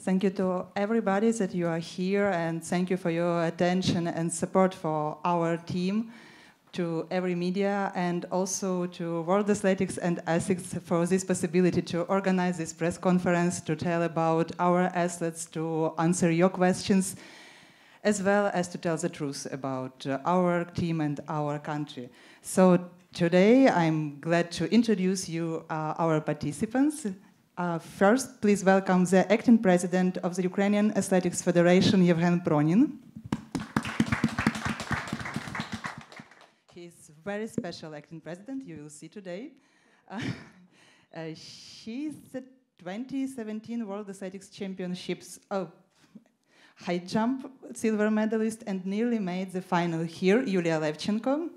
Thank you to everybody that you are here, and thank you for your attention and support for our team, to every media, and also to World Athletics and ASICS for this possibility to organize this press conference, to tell about our athletes, to answer your questions, as well as to tell the truth about our team and our country. So today I'm glad to introduce you our participants. First, please welcome the acting president of the Ukrainian Athletics Federation, Yevhen Pronin. He's very special acting president, you will see today. She's the 2017 World Athletics Championships high jump silver medalist and nearly made the final here, Yuliya Levchenko.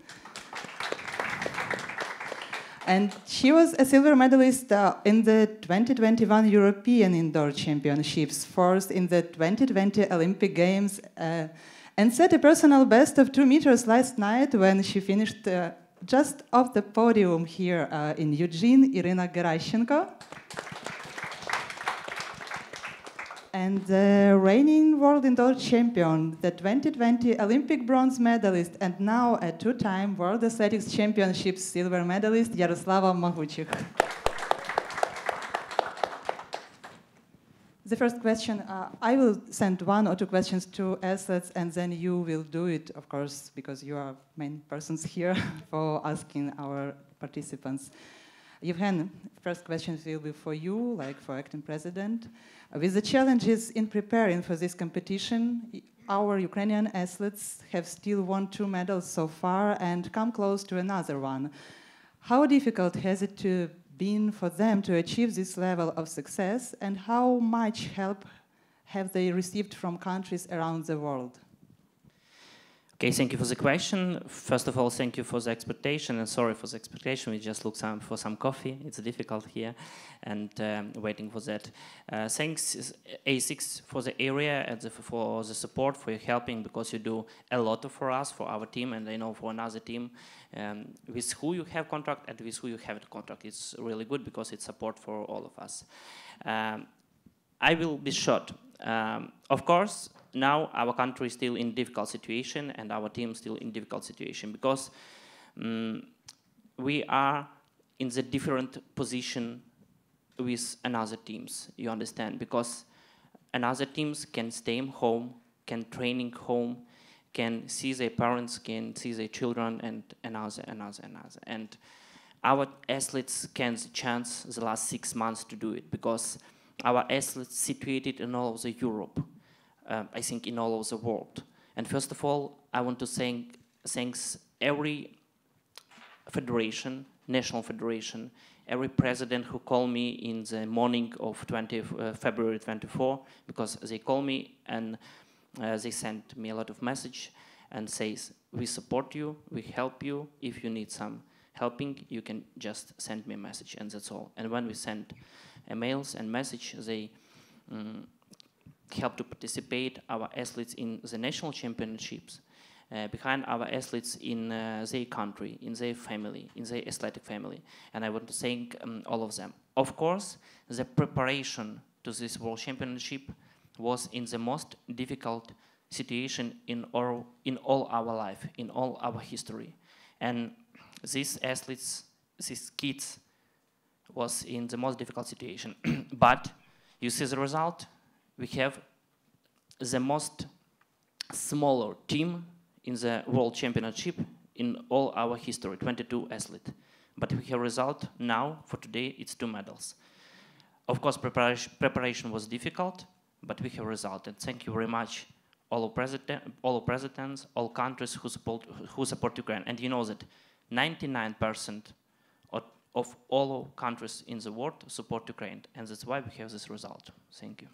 And she was a silver medalist in the 2021 European Indoor Championships, fourth in the 2020 Olympic Games, and set a personal best of 2 meters last night when she finished just off the podium here in Eugene, Iryna Gerashchenko. And the reigning world indoor champion, the 2020 Olympic bronze medalist, and now a 2-time World Athletics Championships silver medalist, Yaroslava Mahuchikh. The first question, I will send 1 or 2 questions to athletes, and then you will do it, of course, because you are main persons here for asking our participants. Yevhen, first question will be for you, like for acting president. With the challenges in preparing for this competition, our Ukrainian athletes have still won 2 medals so far and come close to another one. How difficult has it been for them to achieve this level of success, and how much help have they received from countries around the world? Okay, thank you for the question. First of all, thank you for the expectation, and sorry for the expectation. We just look for some coffee. It's difficult here, and waiting for that. Thanks, ASICS, for the area and for the support, for your helping, because you do a lot for us, for our team, and I know for another team, with who you have contract and with who you haven't contract. It's really good because it's support for all of us. I will be short. Of course, now our country is still in difficult situation and our team still in difficult situation because we are in the different position with another teams, you understand, because another teams can stay home, can training home, can see their parents, can see their children, and another. And our athletes can chance the last 6 months to do it because our athletes situated in all of the Europe, I think in all of the world. And first of all, I want to thanks every federation, national federation, every president who called me in the morning of February 24, because they call me and they sent me a lot of message and says, we support you, we help you. If you need some helping, you can just send me a message, and that's all. And when we send emails and message, they help to participate our athletes in the national championships, behind our athletes in their country, in their family, in their athletic family. And I want to thank all of them. Of course, the preparation to this World Championship was in the most difficult situation in all our life, in all our history. And these athletes, these kids, was in the most difficult situation. But you see the result. We have the most smaller team in the World Championship in all our history, 22 athletes. But we have result now, for today, it's 2 medals. Of course, preparation was difficult, but we have result. And thank you very much, all presidents, all countries who support Ukraine. And you know that 99% of all countries in the world support Ukraine. And that's why we have this result. Thank you.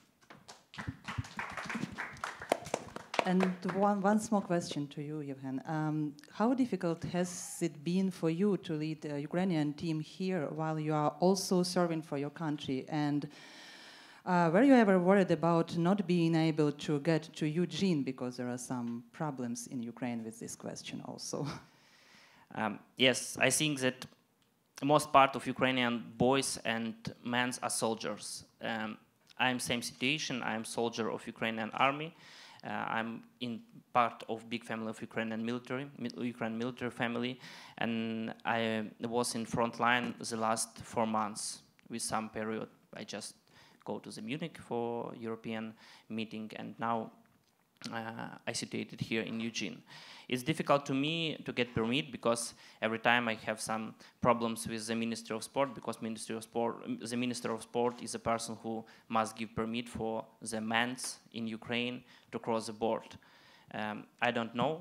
And one small question to you, Yevhen. How difficult has it been for you to lead a Ukrainian team here while you are also serving for your country? And were you ever worried about not being able to get to Eugene because there are some problems in Ukraine with this question also? Yes, I think that most part of Ukrainian boys and men are soldiers. I'm same situation. I'm soldier of Ukrainian army. I'm in part of big family of Ukrainian military family, and I was in front line the last 4 months. With some period, I just go to the Munich for European meeting, and now I situated here in Eugene. It's difficult to me to get permit because every time I have some problems with the Ministry of Sport, because the Minister of Sport is a person who must give permit for the men's in Ukraine to cross the board. I don't know,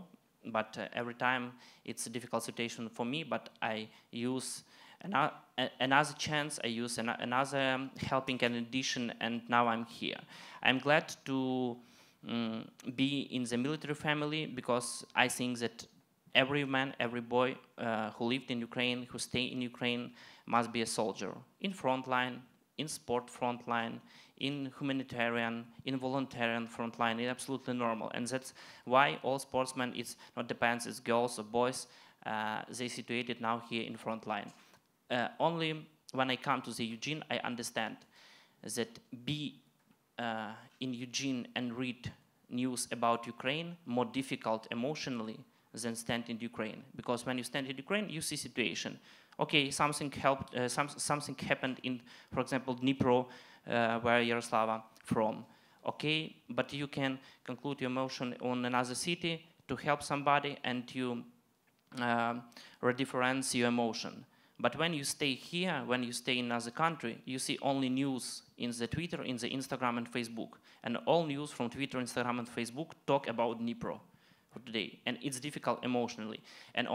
but every time it's a difficult situation for me, but I use another chance, I use another helping and addition, and now I'm here. I'm glad to be in the military family because I think that every man, every boy who lived in Ukraine, who stay in Ukraine, must be a soldier in front line, in sport front line, in humanitarian, in volunteering front line. It's absolutely normal, and that's why all sportsmen, it's not depends, it's girls or boys, they situated now here in front line. Only when I come to the Eugene, I understand that be in Eugene and read news about Ukraine more difficult emotionally than stand in Ukraine, because when you stand in Ukraine, you see situation. Okay, something helped, something happened in, for example, Dnipro, where Yaroslava from. Okay, but you can conclude your emotion on another city to help somebody, and you redifference your emotion. But when you stay here, when you stay in another country, you see only news in the Twitter, in the Instagram and Facebook. And all news from Twitter, Instagram and Facebook talk about Dnipro for today. And it's difficult emotionally. And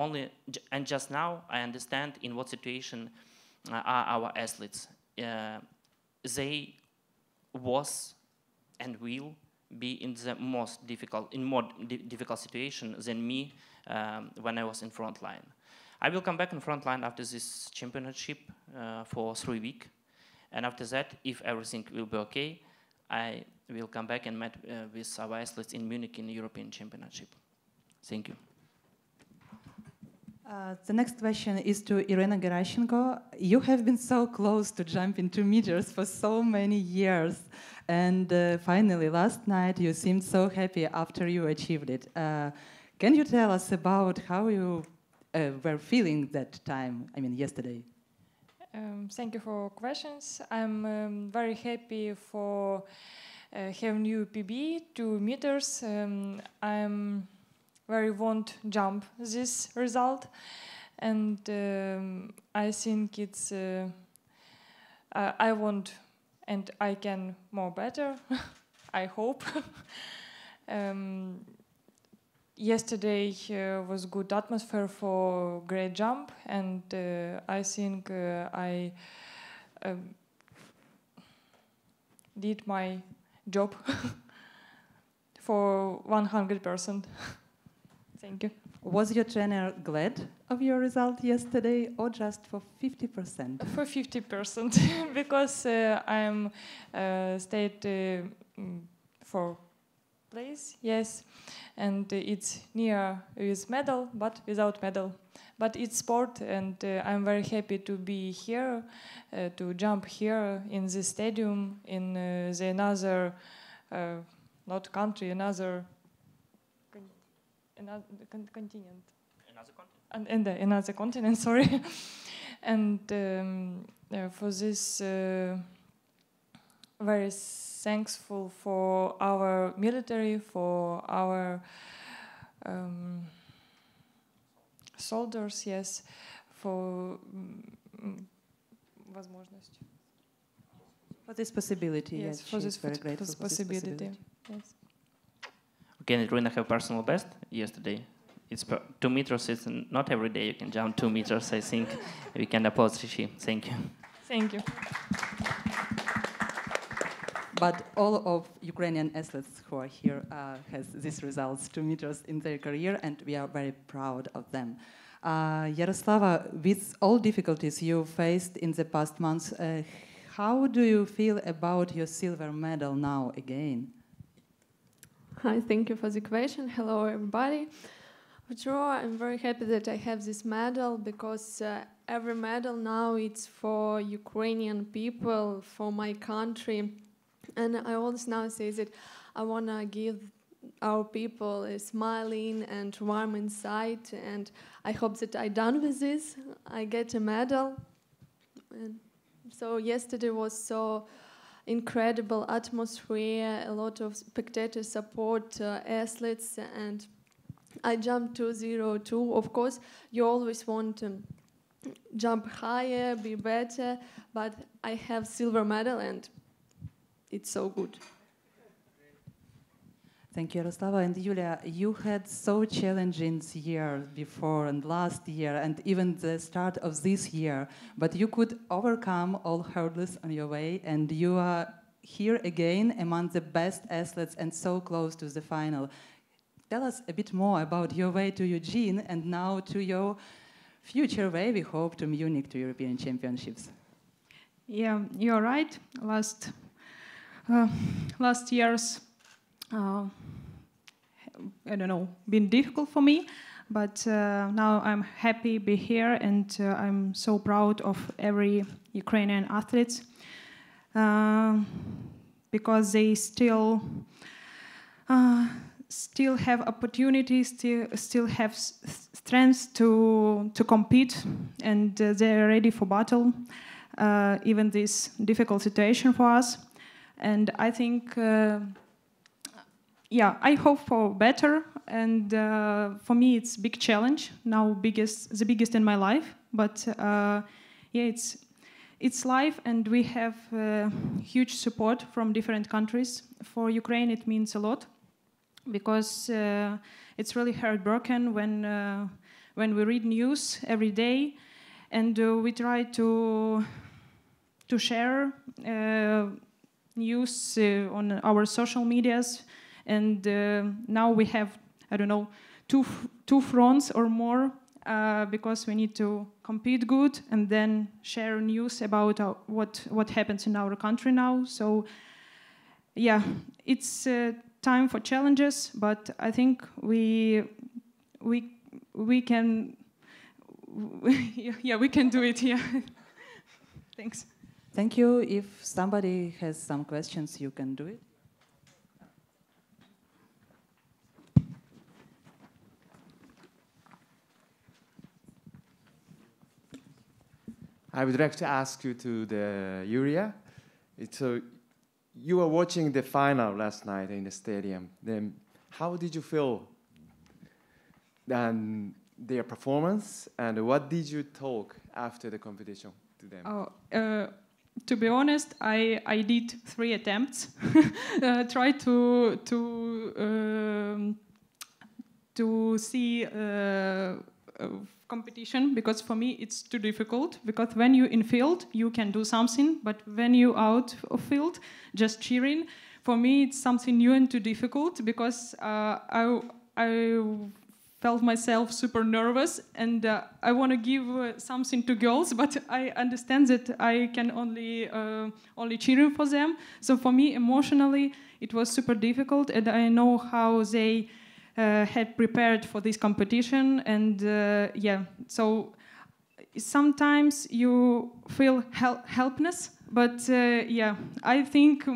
just now I understand in what situation are our athletes. They was and will be in the most difficult, difficult situation than me when I was in front line. I will come back in front line after this championship for 3 weeks. And after that, if everything will be okay, I will come back and meet with our athletes in Munich in the European Championship. Thank you. The next question is to Iryna Gerashchenko. You have been so close to jumping 2 meters for so many years. And finally, last night, you seemed so happy after you achieved it. Can you tell us about how you were feeling that time, I mean, yesterday? Thank you for questions. I'm very happy for have new PB 2 meters. I'm very want jump this result, and I think it's I want and I can more better. I hope. Yesterday was good atmosphere for great jump, and I think I did my job for 100%. Thank you. Was your trainer glad of your result yesterday, or just for 50%? For 50%, because I'm stayed for place, yes, and it's near with medal, but without medal. But it's sport, and I'm very happy to be here, to jump here in the stadium, in the another, not country, another continent. Another continent? And another continent, sorry. And for this, very thankful for our military, for our soldiers, yes, for возможность. For this possibility, yes, for this very grateful for this possibility. Yes. Can Iryna have personal best yesterday? It's 2 meters. It's not every day you can jump 2 meters. I think we can applaud Rishi. Thank you. Thank you. But all of Ukrainian athletes who are here has these results, 2 meters in their career, and we are very proud of them. Yaroslava, with all difficulties you faced in the past months, how do you feel about your silver medal now again? Hi, thank you for the question. Hello, everybody. For sure, I'm very happy that I have this medal, because every medal now it's for Ukrainian people, for my country. And I always now say that I want to give our people a smiling and warm inside, and I hope that I done with this. I get a medal. And so yesterday was so incredible atmosphere, a lot of spectator support, athletes, and I jumped 202. Of course, you always want to jump higher, be better, but I have silver medal and it's so good. Thank you, Yaroslava. And Yuliya, you had so challenging year before and last year and even the start of this year, but you could overcome all hurdles on your way and you are here again among the best athletes and so close to the final. Tell us a bit more about your way to Eugene and now to your future way, we hope, to Munich, to European Championships. Yeah, you're right. Last year's, I don't know, been difficult for me, but now I'm happy to be here and I'm so proud of every Ukrainian athletes because they still have opportunities, still have strength to compete, and they're ready for battle, even this difficult situation for us. And I think, I hope for better. And for me, it's a big challenge now, the biggest in my life. But it's life, and we have huge support from different countries. For Ukraine, it means a lot, because it's really heartbroken when we read news every day, and we try to share news on our social medias, and now we have, I don't know, two fronts or more, because we need to compete good and then share news about what happens in our country now. So yeah, it's time for challenges, but I think we can we can do it. Yeah. Thanks. Thank you. If somebody has some questions, you can do it. I would like to ask you to the Yuliya. You were watching the final last night in the stadium. Then, how did you feel their performance, and what did you talk after the competition to them? To be honest, I did 3 attempts. Try to see competition, because for me it's too difficult, because when you in field you can do something, but when you out of field just cheering, for me it's something new and too difficult, because I felt myself super nervous, and I want to give something to girls, but I understand that I can only cheering for them. So for me emotionally it was super difficult, and I know how they had prepared for this competition, and so sometimes you feel helpless, but I think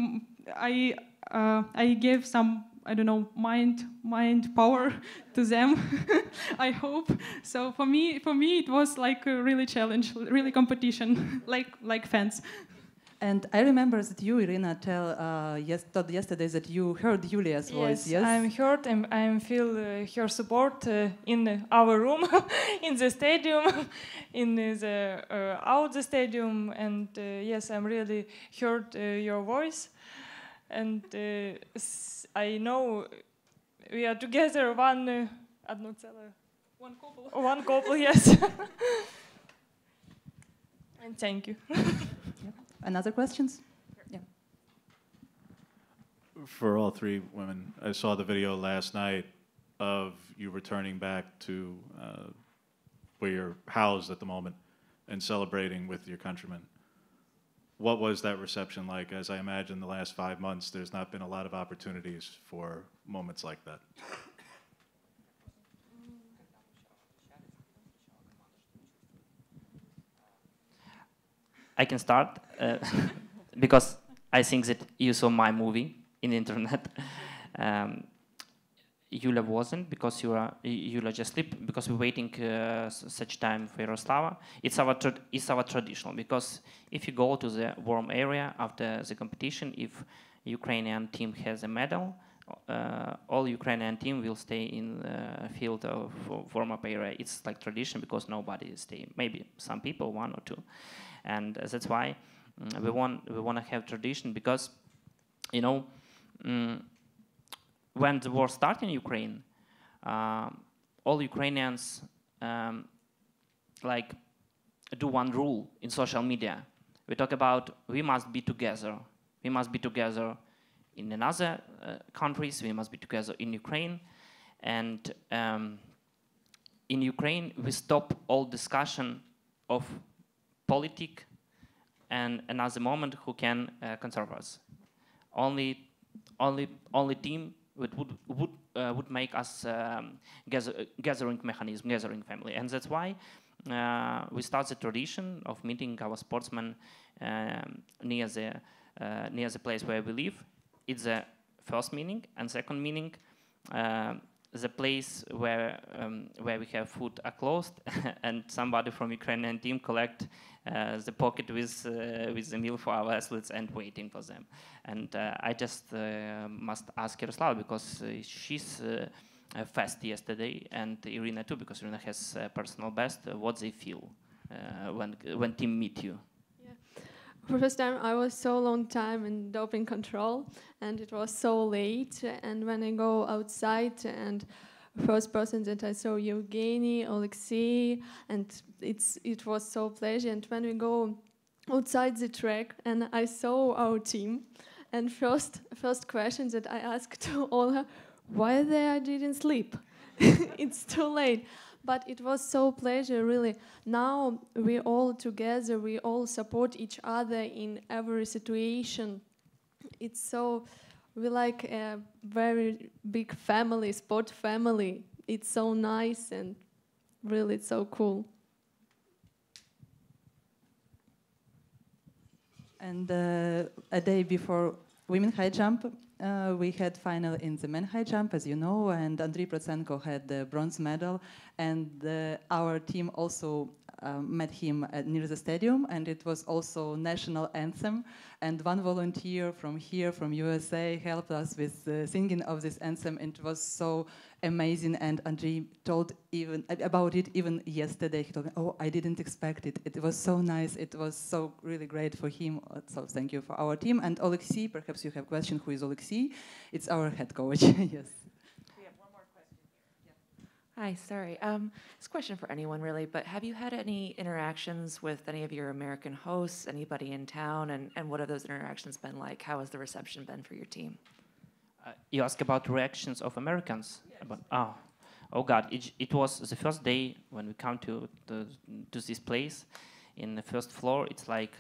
I gave some, I don't know, mind power to them. I hope so. For me it was like a really challenge, really competition, like fans. And I remember that you, Iryna, told yesterday that you heard Yuliya's voice. Yes, I'm heard, and I feel her support in our room, in the stadium, in the out the stadium, and yes, I'm really heard your voice, and I know we are together one couple, yes. And thank you. Another questions? Yeah. For all 3 women, I saw the video last night of you returning back to where you're housed at the moment and celebrating with your countrymen. What was that reception like? As I imagine the last 5 months, there's not been a lot of opportunities for moments like that. I can start because I think that you saw my movie in the internet. Yuliya wasn't, because Yuliya just sleep, because we're waiting such time for Yaroslava. It's our traditional, because if you go to the warm area after the competition, if Ukrainian team has a medal, all Ukrainian team will stay in the field of warm-up area. It's like tradition, because nobody stay. Maybe some people, one or two, and that's why we want to have tradition, because you know. When the war started in Ukraine, all Ukrainians like do one rule in social media. We talk about we must be together. We must be together in another countries. We must be together in Ukraine, and in Ukraine we stop all discussion of politics and another moment who can conserve us. Only team would make us gathering mechanism, gathering family, and that's why we start the tradition of meeting our sportsmen near the place where we live. It's the first meaning, and second meaning, the place where we have food are closed, and somebody from Ukrainian team collect the pocket with the meal for our athletes and waiting for them. And I just must ask Yaroslava, because she's fast yesterday, and Iryna too, because Iryna has personal best. What they feel when team meet you? For the first time, I was so long time in doping control, and it was so late. And when I go outside, and first person that I saw, Yevgeny, Alexei, and it was so pleasant. And when we go outside the track, and I saw our team, and first question that I asked to Olga, why I didn't sleep? It's too late. But it was so pleasure, really. Now we all together, we all support each other in every situation. It's so, we like a very big family, sport family. It's so nice, and really it's so cool. And a day before women high jump, we had final in the men high jump, as you know, and Andriy Protsenko had the bronze medal, and our team also met him near the stadium, and it was also national anthem, and one volunteer from here, from USA, helped us with singing of this anthem, and it was so amazing, and Andriy told even about it even yesterday. He told me, oh, I didn't expect it. It was so nice. It was so really great for him. So thank you for our team. And Alexei, perhaps you have a question. Who is Alexei? It's our head coach. Yes. We have one more question here. Yeah. Hi, sorry. This question for anyone really, but have you had any interactions with any of your American hosts, anybody in town, and what have those interactions been like? How has the reception been for your team? You ask about reactions of Americans? Yes. Oh God, it was the first day when we come to this place. In the first floor, it's like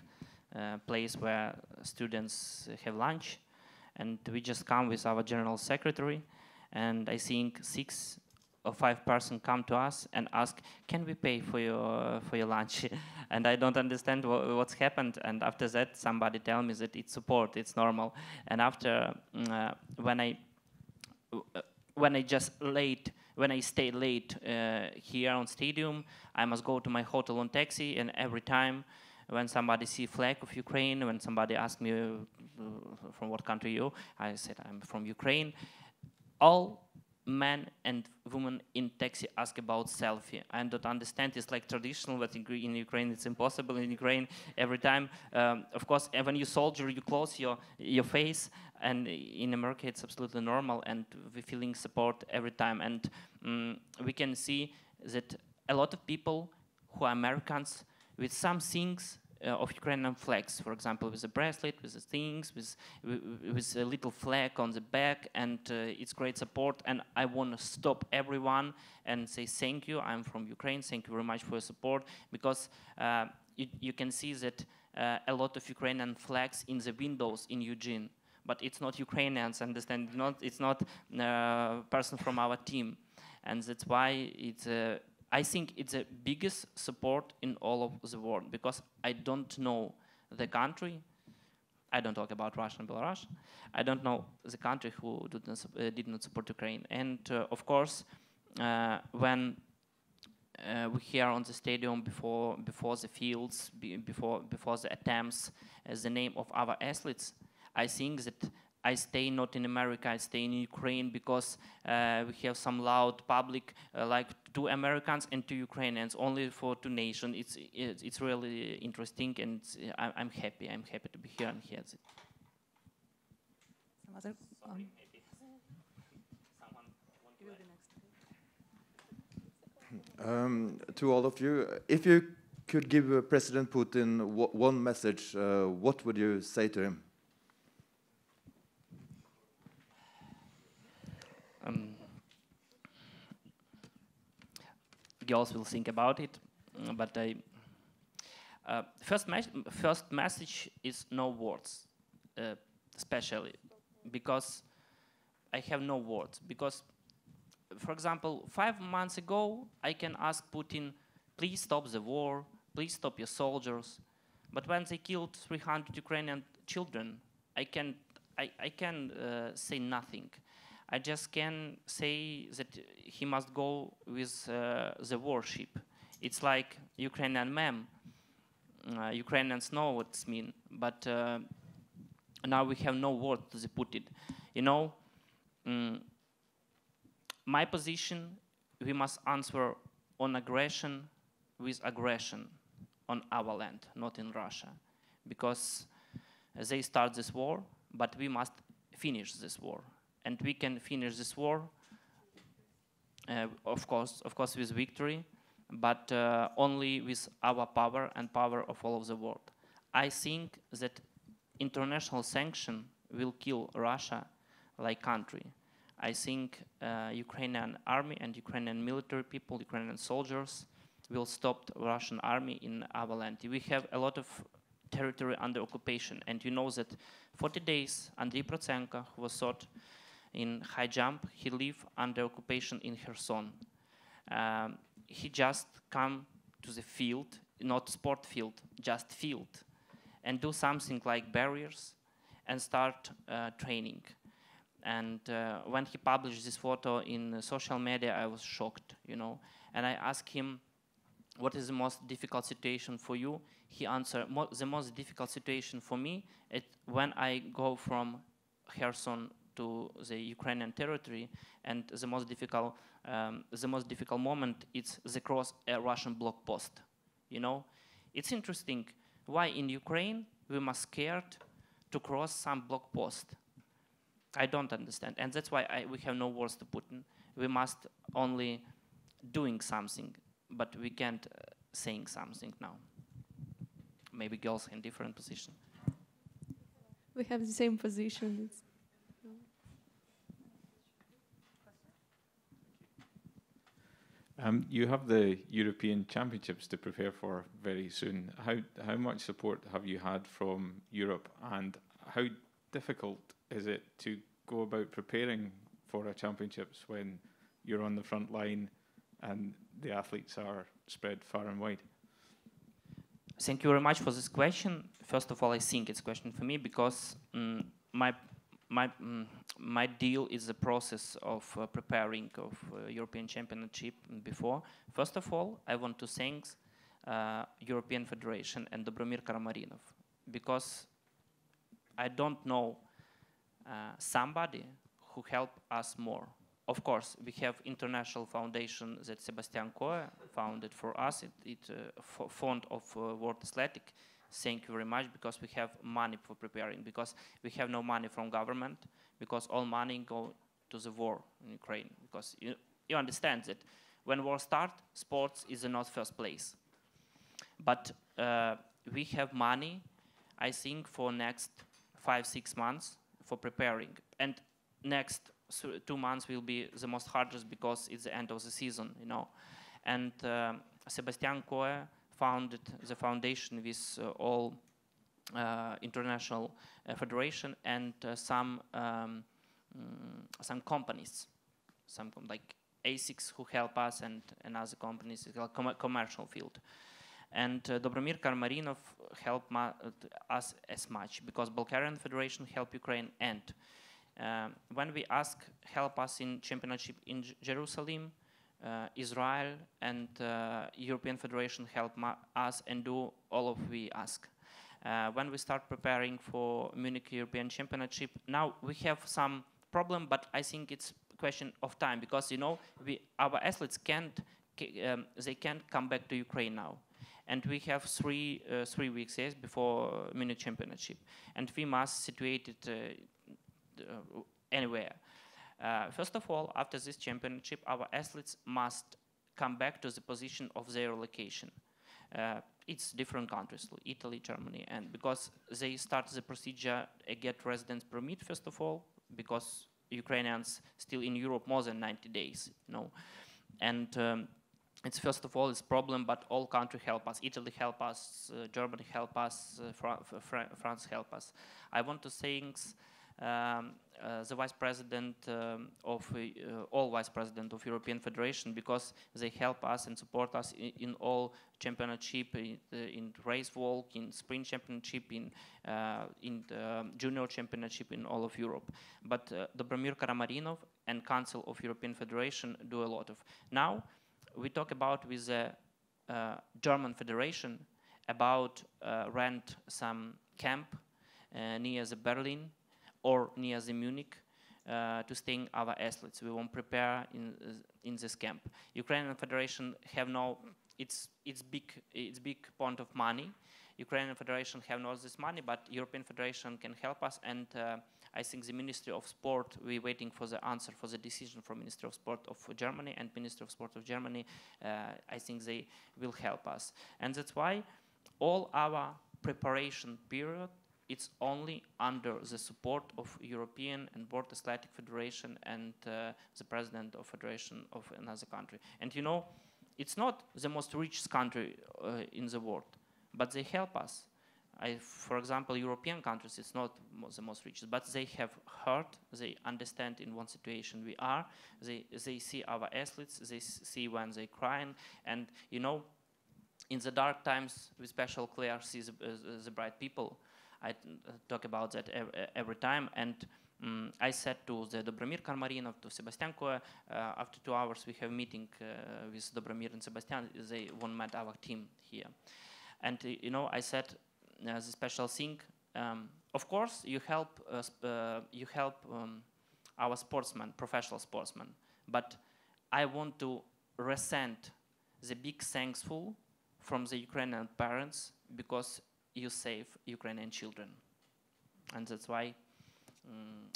a place where students have lunch, and we just come with our general secretary, and I think 6 or 5 persons come to us and ask, can we pay for your lunch? And I don't understand what's happened, and after that somebody tell me that it's support, it's normal. And after when I stay late here on stadium, I must go to my hotel on taxi, and every time when somebody see flag of Ukraine, when somebody asks me from what country you, I said I'm from Ukraine. All men and women in taxi ask about selfie. I don't understand. It's like traditional, but in Ukraine it's impossible. In Ukraine, every time, of course, when you soldier, you close your face, and in America it's absolutely normal, and we're feeling support every time. And we can see that a lot of people who are Americans with some things of Ukrainian flags, for example, with a bracelet, with the things, with a little flag on the back, and it's great support. And I want to stop everyone and say thank you. I'm from Ukraine. Thank you very much for your support, because you can see that a lot of Ukrainian flags in the windows in Eugene, but it's not Ukrainians. Understand? It's not person from our team, and that's why it's. I think it's the biggest support in all of the world, because I don't know the country I don't talk about Russia and Belarus. I don't know the country who did not support Ukraine. And of course, when we hear on the stadium before the fields, before the attempts, the name of our athletes, I think that I stay not in America, I stay in Ukraine because we have some loud public, like 2 Americans and 2 Ukrainians, only for 2 nations. It's really interesting, and I'm happy. I'm happy to be here and hear it. Some other, Sorry, maybe someone want to add? To all of you, if you could give President Putin one message, what would you say to him? Girls will think about it, but first message is no words, especially because I have no words. Because, for example, 5 months ago, I can ask Putin, please stop the war, please stop your soldiers. But when they killed 300 Ukrainian children, I can say nothing. I just can say that he must go with the warship. It's like Ukrainian meme. Ukrainians know what it means, but now we have no word to put it. You know, my position, we must answer on aggression with aggression on our land, not in Russia, because they start this war, but we must finish this war. And we can finish this war, of course, with victory, but only with our power and power of all of the world. I think that international sanction will kill Russia like country. I think Ukrainian army and Ukrainian military people, Ukrainian soldiers, will stop the Russian army in our land. We have a lot of territory under occupation, and you know that 40 days Andriy Prochenko, who was shot in high jump, he lived under occupation in Kherson. He just come to the field, not sport field, just field, and do something like barriers and start training. And when he published this photo in social media, I was shocked, you know. And I asked him, what is the most difficult situation for you? He answered, the most difficult situation for me is when I go from Kherson to the Ukrainian territory, and the most difficult moment is the cross a Russian block post. You know, it's interesting why in Ukraine we must scared to cross some block post. I don't understand, and that's why we have no words to put in. We must only doing something, but we can't saying something now. Maybe girls in different position. We have the same position. You have the European Championships to prepare for very soon. How much support have you had from Europe, and how difficult is it to go about preparing for a championships when you're on the front line and the athletes are spread far and wide? Thank you very much for this question. First of all, I think it's a question for me because my deal is the process of preparing of European Championship before. First of all, I want to thank European Federation and Dobromir Karamarinov, because I don't know somebody who helped us more. Of course, we have international foundation that Sebastian Coe founded for us. It's a fund of World Athletic. Thank you very much, because we have money for preparing, because we have no money from government, because all money go to the war in Ukraine. Because you understand that when war starts, sports is not first place. But we have money, I think, for next 5-6 months for preparing. And next 2 months will be the most hardest because it's the end of the season, you know. And Sebastian Coe founded the foundation with all international federation and some companies, like ASICS who help us, and other companies, like commercial field. And Dobromir Karmarinov helped us as much because Bulgarian Federation helped Ukraine. And when we ask help us in championship in Jerusalem, Israel and European Federation help us and do all of we ask. When we start preparing for Munich European Championship, now we have some problem, but I think it's a question of time because, you know, our athletes they can't come back to Ukraine now. And we have three weeks before Munich Championship. And we must situate it anywhere. First of all, after this championship, our athletes must come back to the position of their location. It's different countries, Italy, Germany, and because they start the procedure, get residence permit, first of all, because Ukrainians still in Europe more than 90 days, you know. And it's first of all, it's problem, but all countries help us. Italy help us, Germany help us, France help us. I want to thank the vice president all vice president of European Federation because they help us and support us in all championship, in race walk, in sprint championship, in junior championship in all of Europe. But Dobromir Karamarinov and Council of European Federation do a lot of. Now we talk about with the German Federation about rent some camp near the Berlin or near the Munich to stay our athletes. We won't prepare in this camp. Ukrainian Federation have no, it's big point of money. Ukrainian Federation have not this money, but European Federation can help us. And I think the Ministry of Sport, we're waiting for the answer for the decision from Ministry of Sport of Germany and Ministry of Sport of Germany. I think they will help us. And that's why all our preparation period, it's only under the support of European and World Athletic Federation and the president of Federation of another country. And you know, it's not the most richest country in the world, but they help us. For example, European countries, it's not the most richest, but they have heard, they understand in what situation we are, they see our athletes, they see when they're crying, and you know, in the dark times, with special Claire sees the bright people. I talk about that every time, and I said to the Dobromir Karmarinov, to Sebastian Coe, after 2 hours we have meeting with Dobromir and Sebastian, they won't met our team here. And you know, I said the special thing, of course you help our sportsmen, professional sportsmen, but I want to resent the big thankful from the Ukrainian parents because you save Ukrainian children. And that's why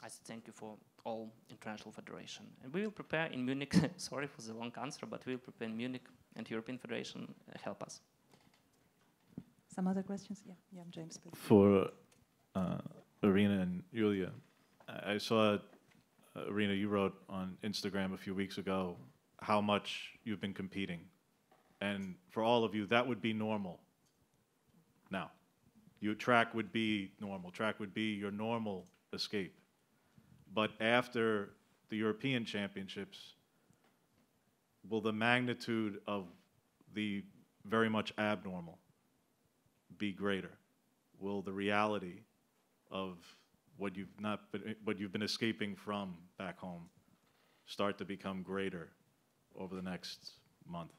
I thank you for all international federation. And we will prepare in Munich, sorry for the long answer, but we will prepare in Munich and European Federation help us. Some other questions? Yeah, James, please. For Iryna and Yuliya, I saw, Iryna, you wrote on Instagram a few weeks ago how much you've been competing. And for all of you, that would be normal now. Your track would be normal. Track would be your normal escape. But after the European Championships, will the magnitude of the very much abnormal be greater? Will the reality of what you've been escaping from back home start to become greater over the next month?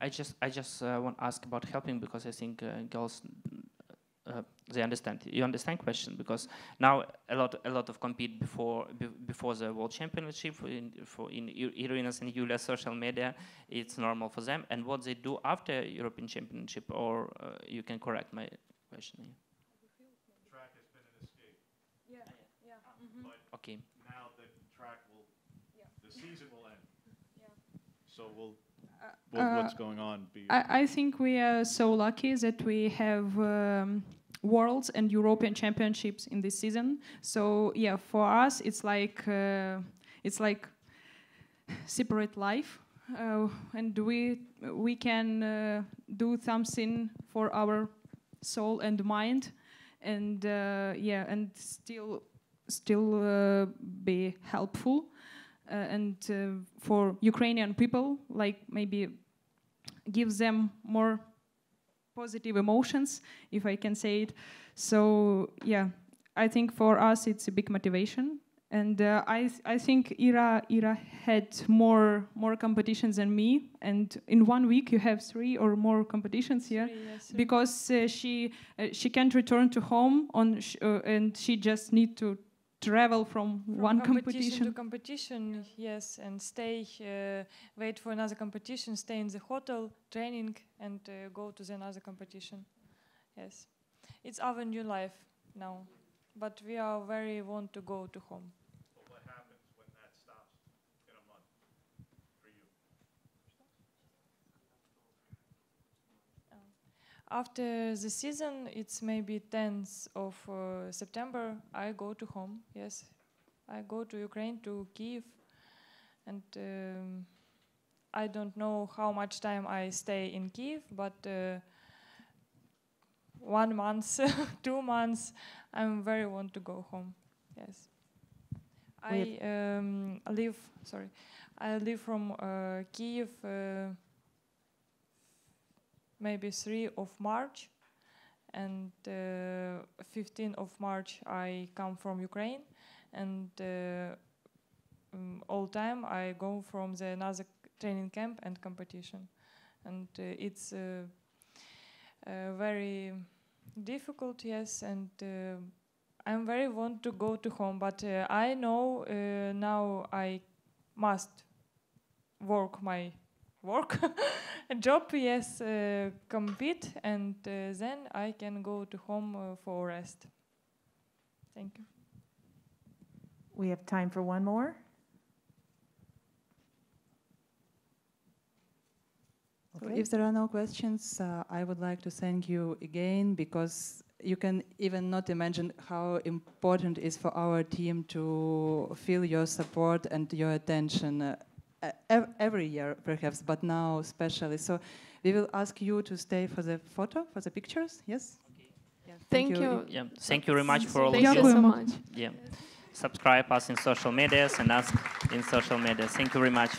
I just want to ask about helping because I think girls they understand. You understand question because now a lot of compete before the World Championship in Iryna's and Yuliya's social media. It's normal for them. And what they do after European Championship, or you can correct my question. Track has been an escape. Yeah. But okay. Now the track will, the season will end. Yeah. So what's going on? I think we are so lucky that we have Worlds and European Championships in this season. So yeah, for us it's like separate life, and we can do something for our soul and mind, and and still be helpful. And for Ukrainian people, like maybe gives them more positive emotions, if I can say it. So yeah, I think for us it's a big motivation. And I think Ira had more competitions than me. And in 1 week you have 3 or more competitions here, Yes, because she can't return to home and she just need to travel from one competition to competition. Yes, and stay, wait for another competition, stay in the hotel, training, and go to the another competition. Yes, it's our new life now, but we are very want to go to home. What happens when that stops in a month for you? After the season, it's maybe 10th of September, I go to home, yes. I go to Ukraine, to Kyiv, and I don't know how much time I stay in Kyiv, but 1 month, 2 months, I very want to go home, yes. I live from Kyiv maybe 3 of March, and 15th of March I come from Ukraine, and all time I go from the another training camp and competition, and it's very difficult, yes, and I very want to go to home, but I know now I must work my work job, yes, compete, and then I can go to home for rest. Thank you. We have time for one more. So if there are no questions, I would like to thank you again, because you can even not imagine how important it is for our team to feel your support and your attention every year, perhaps, but now especially. So we will ask you to stay for the photo, for the pictures. Yes? Okay. Yeah, Thank you. Yeah, thank you very much for all of Thank you. you so much. Yeah. Subscribe us in social medias and us in social media. Thank you very much.